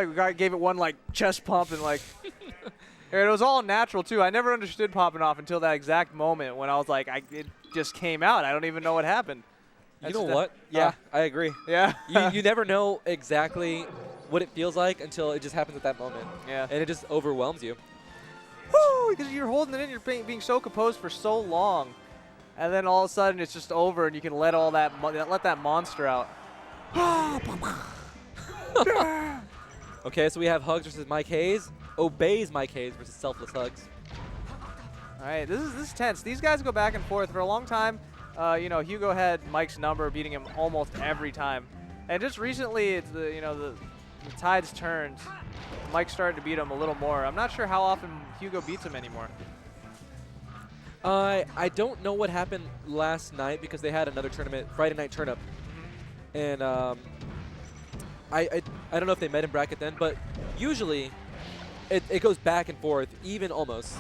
like gave it one like chest pump and like. And it was all natural too. I never understood popping off until that exact moment when I was like, it just came out. I don't even know what happened. You know what? Yeah, I agree. Yeah. you never know exactly what it feels like until it just happens at that moment. Yeah. And it just overwhelms you. Woo! Because you're holding it in, you're being so composed for so long, and then all of a sudden it's just over, and you can let all that let that monster out. Okay, so we have HugS versus MikeHaze. Obeys MikeHaze versus Selfless HugS. All right, this is tense. These guys go back and forth for a long time. You know, Hugo had Mike's number, beating him almost every time, and just recently, it's the tides turned. Mike started to beat him a little more. I'm not sure how often Hugo beats him anymore. I don't know what happened last night because they had another tournament, Friday night turnip, and I don't know if they met in bracket then, but usually it goes back and forth, even almost.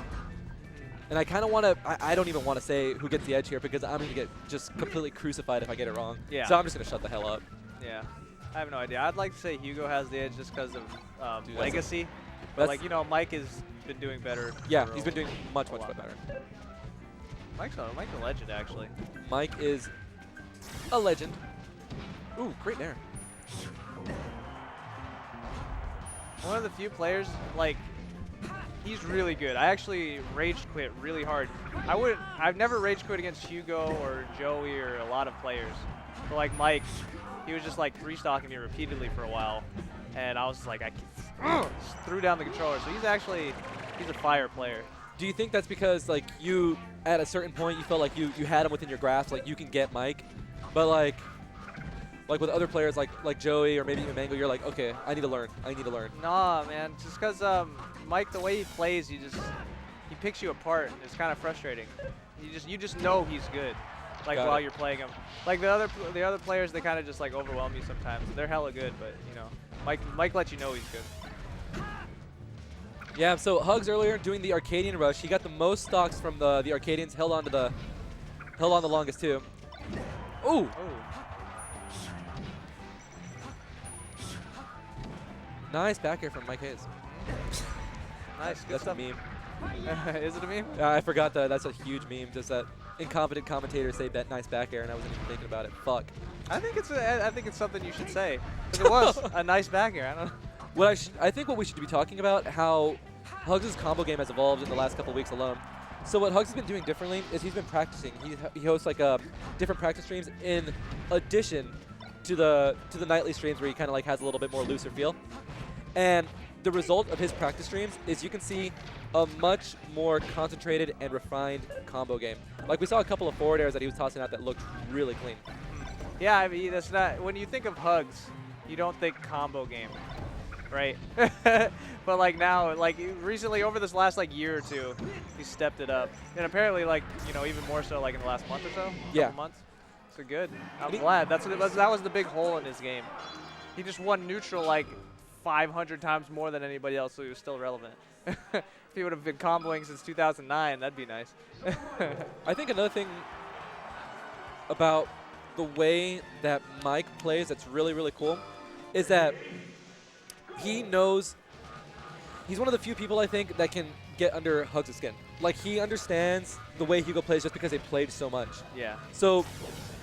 And I kind of want to, I don't even want to say who gets the edge here because I'm going to get just completely crucified if I get it wrong. Yeah. So I'm just going to shut the hell up. Yeah. I have no idea. I'd like to say Hugo has the edge just because of legacy. But like, Mike has been doing better. Yeah, he's been doing much better. Mike's a legend, actually. Mike is a legend. Ooh, great nair. One of the few players, like, he's really good. I actually rage quit really hard. I've never rage quit against Hugo or Joey or a lot of players. But like Mike, he was just like three-stocking me repeatedly for a while. And I was just like, I just threw down the controller. So he's a fire player. Do you think that's because like you, at a certain point, you felt like you had him within your grasp, like you can get Mike, but like with other players like Joey or maybe even Mango, you're like, okay, I need to learn. Nah, man, just because Mike, the way he plays, he picks you apart, and it's kind of frustrating. You just know he's good, like while you're playing him. Like the other players, they kind of just like overwhelm you sometimes. They're hella good, but Mike lets you know he's good. Yeah, so HugS earlier doing the Arcadian rush. He got the most stocks from the Arcadians, held on the longest too. Ooh. Nice back air from MikeHaze. Nice, good That's stuff. a meme. Is it a meme? I forgot that. That's a huge meme. Just that incompetent commentator say that nice back air, and I wasn't even thinking about it. Fuck. I think it's something you should say. Because it was a nice back air. I don't know. I think what we should be talking about how HugS' combo game has evolved in the last couple of weeks alone. So what HugS has been doing differently is he's been practicing. He hosts like different practice streams in addition to the nightly streams where he kind of like has a little bit more looser feel. And the result of his practice streams is you can see a much more concentrated and refined combo game. Like we saw a couple of forward airs that he was tossing out that looked really clean. Yeah, I mean, that's not, when you think of HugS, you don't think combo game, right? But like now, like recently over this last like year or two, he stepped it up. And apparently like, even more so like in the last month or so, couple months. So good. I'm glad. That's what it was. That was the big hole in his game. He just won neutral like 500 times more than anybody else, so he was still relevant. If he would have been comboing since 2009, that'd be nice. I think another thing about the way that Mike plays that's really, really cool is that he knows he's one of the few people I think that can get under HugS' skin. Like he understands the way Hugo plays just because they played so much. Yeah. So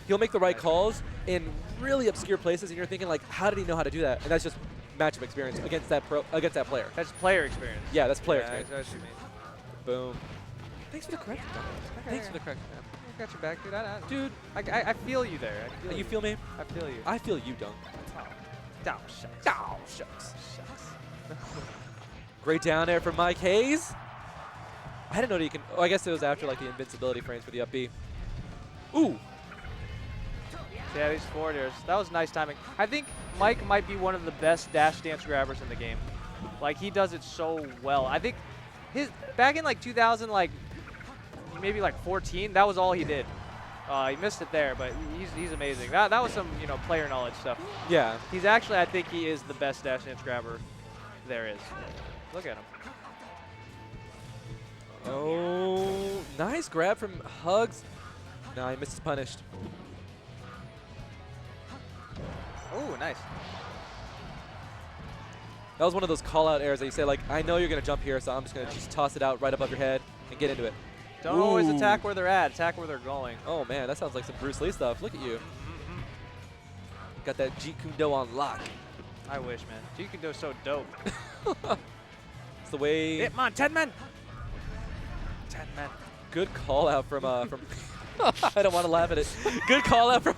he'll make the right calls in really obscure places, and you're thinking like, how did he know how to do that? And that's just matchup experience against that player. That's player experience. Yeah, that's player experience. That's what you mean. Boom. Thanks for the correction, Don. Thanks for the correction. I got your back, dude. I feel you there. You feel me? I feel you. I feel you, Dunk. Oh, shucks. Oh, shucks. Great down there from MikeHaze. I didn't know that you can. Oh, I guess it was after like the invincibility frames for the up B. Ooh. Yeah, these forward airs. That was nice timing. I think Mike might be one of the best dash dance grabbers in the game. Like he does it so well. I think back in like 2000, like maybe like 14, that was all he did. He missed it there, but he's amazing. That was some player knowledge stuff. Yeah. He's actually, I think he is the best dash dance grabber there is. Look at him. Oh, nice grab from HugS. No, he misses punished. Oh, nice. That was one of those call-out errors that you say, like, I know you're going to jump here, so I'm just going to just toss it out right above your head and get into it. Don't always attack where they're at. Attack where they're going. Oh, man, that sounds like some Bruce Lee stuff. Look at you. Got that Jeet Kune Do on lock. I wish, man. Jeet Kune Do's so dope. It's the way... Hitmon, 10 men! 10 men. Good call-out from... I don't want to laugh at it. Good call-out from...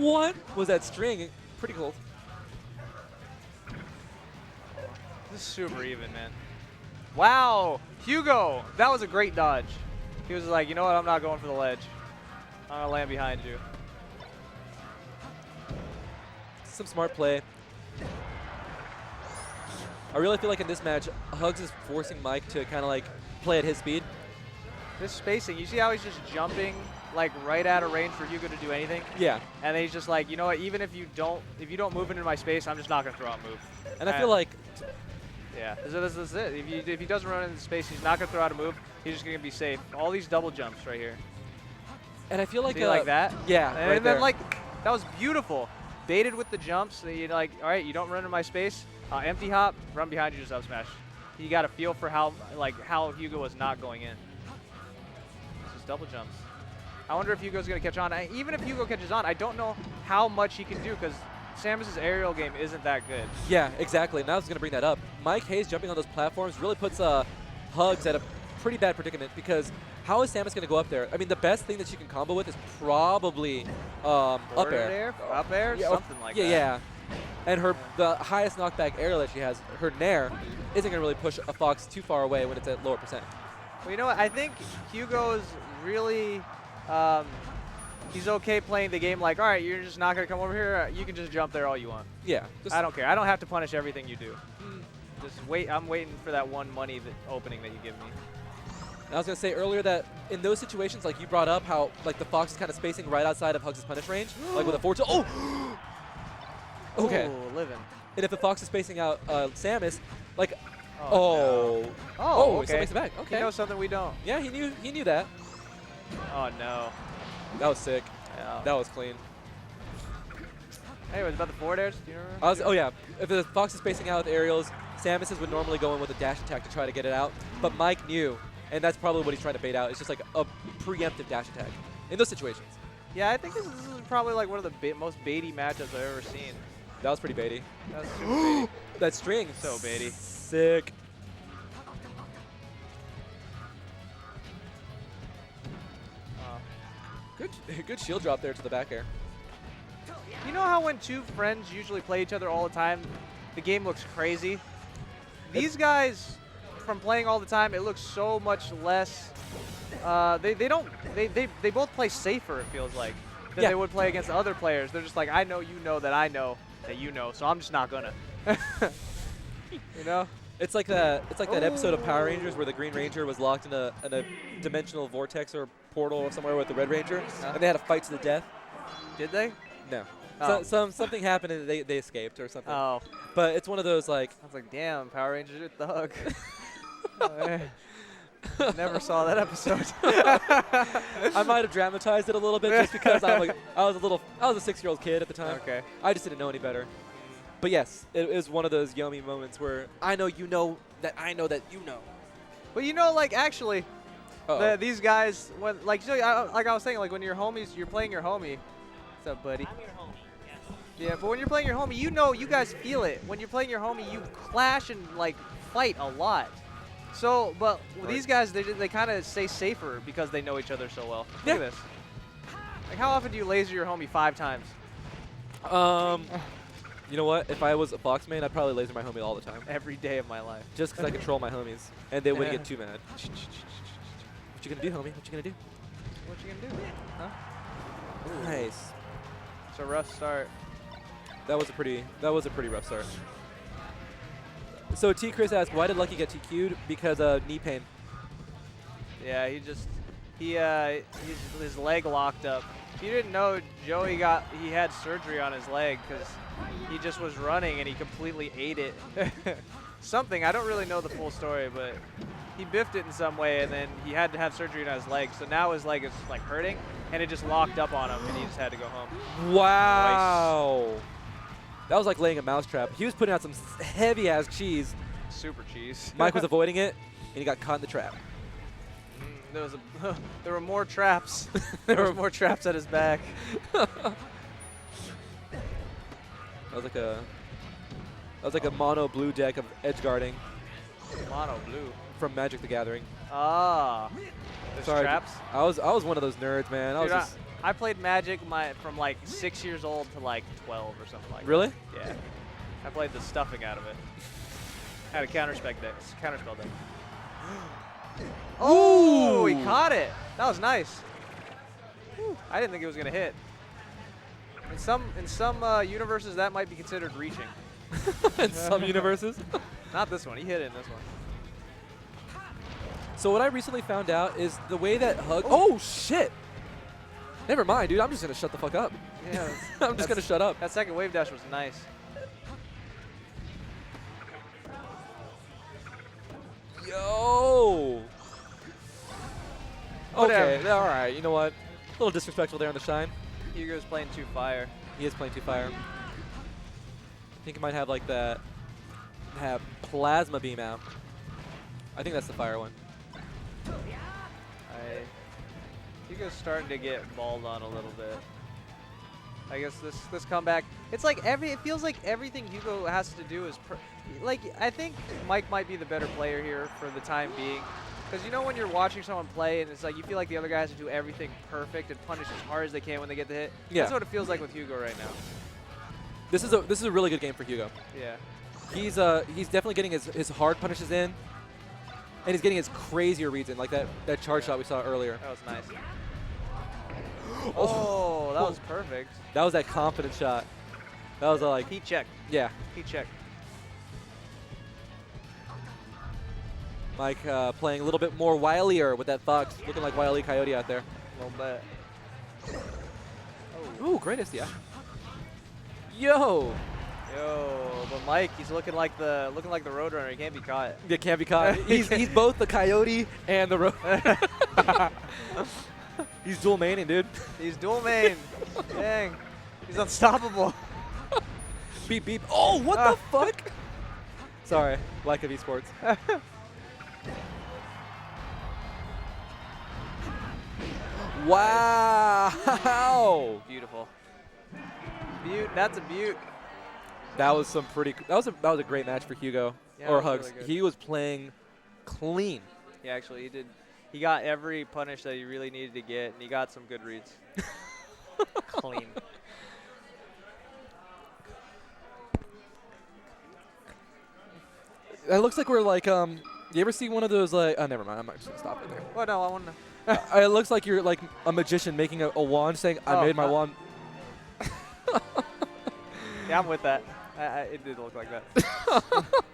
What was that string? Pretty cool. This is super even, man. Wow! Hugo! That was a great dodge. He was like, you know what? I'm not going for the ledge. I'm going to land behind you. Some smart play. I really feel like in this match, HugS is forcing Mike to kind of like play at his speed. This spacing, you see how he's just jumping like right out of range for Hugo to do anything? Yeah. And then he's just like, you know what, even if you don't move into my space, I'm just not going to throw out a move. And I feel like... Yeah, this is it. If he doesn't run into space, he's not going to throw out a move. He's just going to be safe. All these double jumps right here. And I feel like... like that? Yeah, and right then there. like, that was beautiful. Baited with the jumps. So you're like, all right, you don't run into my space. Empty hop, run behind you, just up smash. You got to feel for how Hugo was not going in. Just double jumps. I wonder if Hugo's going to catch on. Even if Hugo catches on, I don't know how much he can do because Samus's aerial game isn't that good. Yeah, exactly. And I was going to bring that up. MikeHaze jumping on those platforms really puts HugS at a pretty bad predicament because how is Samus going to go up there? I mean, the best thing that she can combo with is probably up air. Up air? Yeah, something like that. Yeah. And the highest knockback aerial that she has, her Nair, isn't going to really push a Fox too far away when it's at lower percent. Well, you know what? I think Hugo's really, he's okay playing the game like, all right, you're just not going to come over here. You can just jump there all you want. Yeah. I don't care. I don't have to punish everything you do. Just wait. I'm waiting for that one money opening that you give me. I was going to say earlier that in those situations, like you brought up how like the Fox is kind of spacing right outside of HugS' punish range, like with a forward tilt. Oh! Okay. Ooh, living. And if the Fox is spacing out Samus, like, no. Oh, okay. He still makes it back. Okay. He knows something we don't. Yeah, he knew that. Oh, no. That was sick. Yeah. That was clean. Anyways, about the forward airs, do you remember? Oh, yeah. If the Fox is spacing out with aerials, Samus's would normally go in with a dash attack to try to get it out. But Mike knew, and that's probably what he's trying to bait out. It's just like a preemptive dash attack in those situations. Yeah, I think this is probably like one of the most baity matchups I've ever seen. That was pretty baity. That was super baity. That string. So baity. Sick. Good shield drop there to the back air. You know how when two friends usually play each other all the time, the game looks crazy? These guys, from playing all the time, it looks so much less. They both play safer, it feels like, than they would play against other players. They're just like, I know you know that I know that you know, so I'm just not gonna. You know? It's like that episode of Power Rangers where the Green Ranger was locked in a dimensional vortex or portal or somewhere with the Red Ranger, and they had a fight to the death. Did they? No. Oh. Something happened and they escaped or something. Oh. But it's one of those like. I was like, damn, Power Rangers are thug. Never saw that episode. I might have dramatized it a little bit just because I was a 6-year-old kid at the time. Okay. I just didn't know any better. But yes, it is one of those yummy moments where I know you know that I know that you know. But you know, like actually, these guys, when like I was saying, like when you're homies, you're playing your homie. What's up, buddy? I'm your homie. Yes. Yeah, but when you're playing your homie, you know, you guys feel it. When you're playing your homie, you clash and like fight a lot. So, but these guys, they kind of stay safer because they know each other so well. Look at this. Like, how often do you laser your homie 5 times? You know what? If I was a Fox main, I'd probably laser my homie all the time. Every day of my life. Just because I control my homies, and they wouldn't get too mad. What you gonna do, homie? What you gonna do? What you gonna do? Huh? Ooh. Nice. It's a rough start. That was a pretty rough start. So T. Chris asked, why did Lucky get TQ'd? Because of knee pain. Yeah, his leg locked up. If you didn't know, Joey he had surgery on his leg because he just was running and he completely ate it. Something, I don't really know the full story, but he biffed it in some way and then he had to have surgery on his leg. So now his leg is like hurting and it just locked up on him and he just had to go home. Wow. Nice. That was like laying a mousetrap. He was putting out some heavy-ass cheese. Super cheese. Mike was avoiding it, and he got caught in the trap. There were more traps. There were more traps at his back. That was like a mono blue deck of edge guarding. Mono blue. From Magic the Gathering. Ah. There's Sorry, traps? I was one of those nerds, man. Dude, I played Magic from like 6 years old to like 12 or something like really? that. Yeah. I played the stuffing out of it. Had a counterspell deck. Oh, he caught it. That was nice. Whew. I didn't think it was gonna hit. In some universes, that might be considered reaching. In some universes. Not this one. He hit it in this one. So what I recently found out is the way that HugS. Oh shit! Never mind, dude. I'm just gonna shut the fuck up. Yeah. I'm just gonna shut up. That second wave dash was nice. Yo. Okay, Whatever. all right. You know what? A little disrespectful there on the shine. HugS playing 2 fire. He is playing 2 fire. I think he might have like that. Have plasma beam out. I think that's the fire one. HugS starting to get balled on a little bit. I guess this comeback. It's like it feels like everything HugS has to do is like I think Mike might be the better player here for the time being. Because you know when you're watching someone play and it's like you feel like the other guy has to do everything perfect and punish as hard as they can when they get the hit. Yeah. That's what it feels like with HugS right now. This is a really good game for HugS. Yeah. He's definitely getting his hard punishes in, and he's getting his crazier reads in, like that charge shot we saw earlier. That was nice. Oh, that was perfect. That was that confident shot. That was like Heat check. Yeah. Heat check. Mike playing a little bit more wilier with that Fox, looking like Wile E. Coyote out there. A little bit. Ooh, greatest, yeah. Yo. Yo, but Mike, he's looking like the Roadrunner. He can't be caught. Yeah, can't be caught. he's both the Coyote and the Road. He's dual maining, dude. He's dual main. Dang. He's unstoppable. Beep, beep. Oh, what the fuck? Sorry, lack of esports. Wow. Beautiful. Beaut. That's a beaut. That was some pretty. That was a great match for HugS or HugS. Really he was playing clean. Yeah, actually, he did. He got every punish that he really needed to get, and he got some good reads. Clean. It looks like we're like you ever see one of those like? Oh, never mind. I'm just gonna stop it there. Well, no, I want to. It looks like you're like a magician making a wand, saying, "I made my wand." Yeah, I'm with that. It did look like that.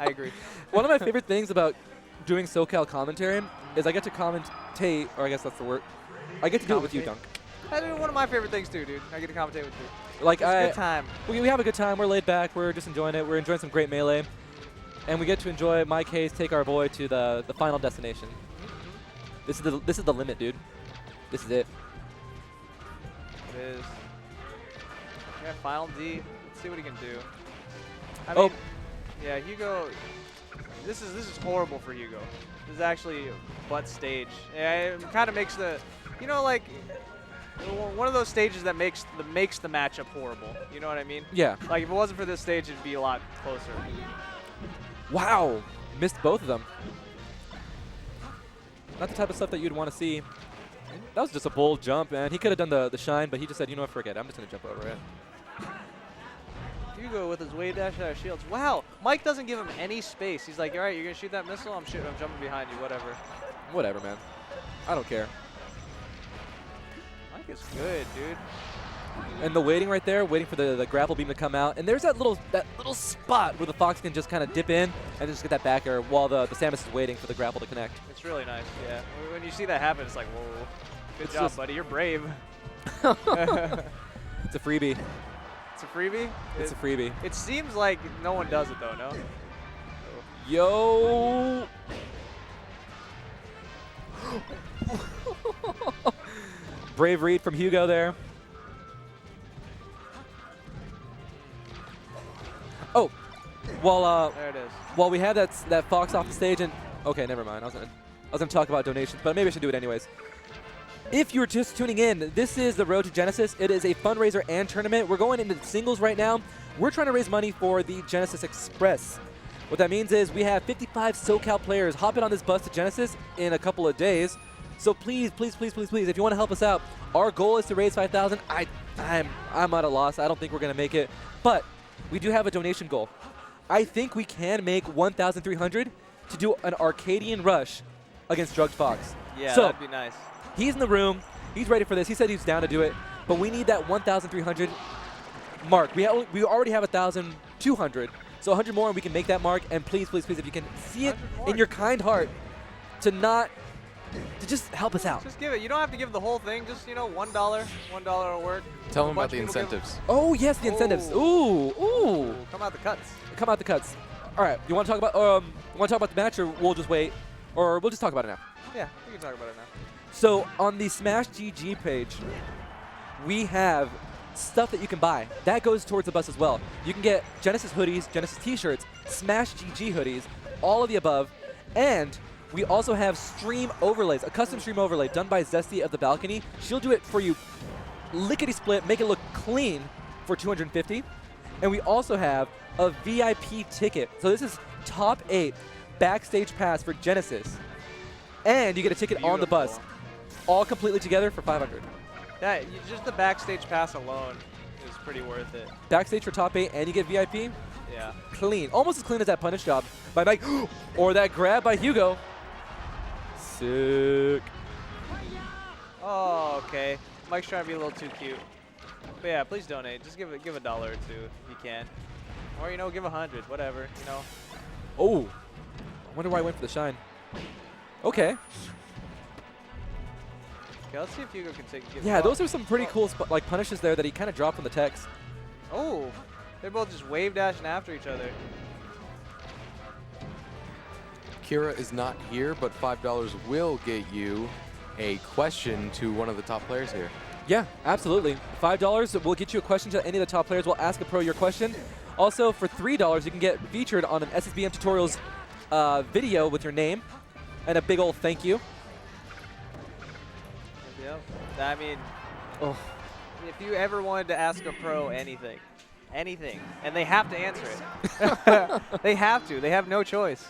I agree. One of my favorite things about doing SoCal commentary is I get to commentate, or I guess that's the word. I get to do it with you, Dunk. That's one of my favorite things too, dude. I get to commentate with you. Like It's a good time. We have a good time. We're laid back. We're just enjoying it. We're enjoying some great melee, and we get to enjoy MikeHaze take our boy to the final destination. This is the limit, dude. This is it. It is. Yeah, final D. Let's see what he can do. I Oh. mean, yeah, HugS. This is horrible for HugS. This is actually butt stage. Yeah, it kind of makes the, you know, like one of those stages that makes the matchup horrible. You know what I mean? Yeah. Like if it wasn't for this stage, it'd be a lot closer. Wow. Missed both of them. Not the type of stuff that you'd want to see. That was just a bold jump, man. He could have done the shine, but he just said, you know what, forget it. I'm just going to jump over it. HugS with his wave dash out of shields. Wow, Mike doesn't give him any space. He's like, all right, you're going to shoot that missile? I'm jumping behind you, whatever. Whatever, man. I don't care. Mike is good, dude. And the waiting right there, waiting for the grapple beam to come out. And there's that little spot where the Fox can just kind of dip in and just get that back air while the Samus is waiting for the grapple to connect. It's really nice, yeah. When you see that happen, it's like, whoa, good job, buddy. You're brave. It's a freebie. It's a freebie? It's a freebie. It seems like no one does it, though, no? Yo! Brave read from HugS there. Oh, while There it is. while we had that Fox off the stage, and okay, never mind. I was gonna talk about donations, but maybe I should do it anyways. If you're just tuning in, this is the Road to Genesis. It is a fundraiser and tournament. We're going into the singles right now. We're trying to raise money for the Genesis Express. What that means is we have 55 SoCal players hopping on this bus to Genesis in a couple of days. So please, please, please, please, please, if you want to help us out, our goal is to raise 5,000. I'm at a loss. I don't think we're going to make it, but we do have a donation goal. I think we can make 1,300 to do an Arcadian rush against Drugged Fox. Yeah, so, that'd be nice. He's in the room. He's ready for this. He said he's down to do it, but we need that 1,300 mark. We already have 1,200, so 100 more and we can make that mark. And please, please, please, if you can see it in your kind heart, to just help us out. Just give it. You don't have to give the whole thing. Just, $1. $1 will work. Tell them about the incentives. Oh yes, the incentives. Ooh. Come out the cuts. Come out the cuts. All right. You want to talk about the match, or we'll just wait, or we'll just talk about it now? Yeah, we can talk about it now. So on the Smash GG page, we have stuff that you can buy. That goes towards the bus as well. You can get Genesis hoodies, Genesis t-shirts, Smash GG hoodies, all of the above. And we also have stream overlays, a custom stream overlay done by Zesty of the Balcony. She'll do it for you lickety-split, make it look clean for 250. And we also have a VIP ticket. So this is top 8 backstage pass for Genesis. And you get a ticket on the bus. All completely together for 500. Just the backstage pass alone is pretty worth it. Backstage for top 8 and you get VIP? Yeah. Clean. Almost as clean as that punish job by Mike. Or that grab by Hugo. Sick. Oh, okay. Mike's trying to be a little too cute. But yeah, please donate. Just give $1 or $2 if you can. Or, give 100, whatever, Oh. I wonder why I went for the shine. Okay. Okay, let's see if Hugo can take it. Yeah, those are some pretty cool punishes there that he kind of dropped from the text. Oh, they're both just wave dashing after each other. Kira is not here, but $5 will get you a question to one of the top players here. Yeah, absolutely. $5 will get you a question to any of the top players. We'll ask a pro your question. Also, for $3, you can get featured on an SSBM Tutorials video with your name and a big old thank you. Yep. I mean, if you ever wanted to ask a pro anything, and they have to answer it. They have to. They have no choice.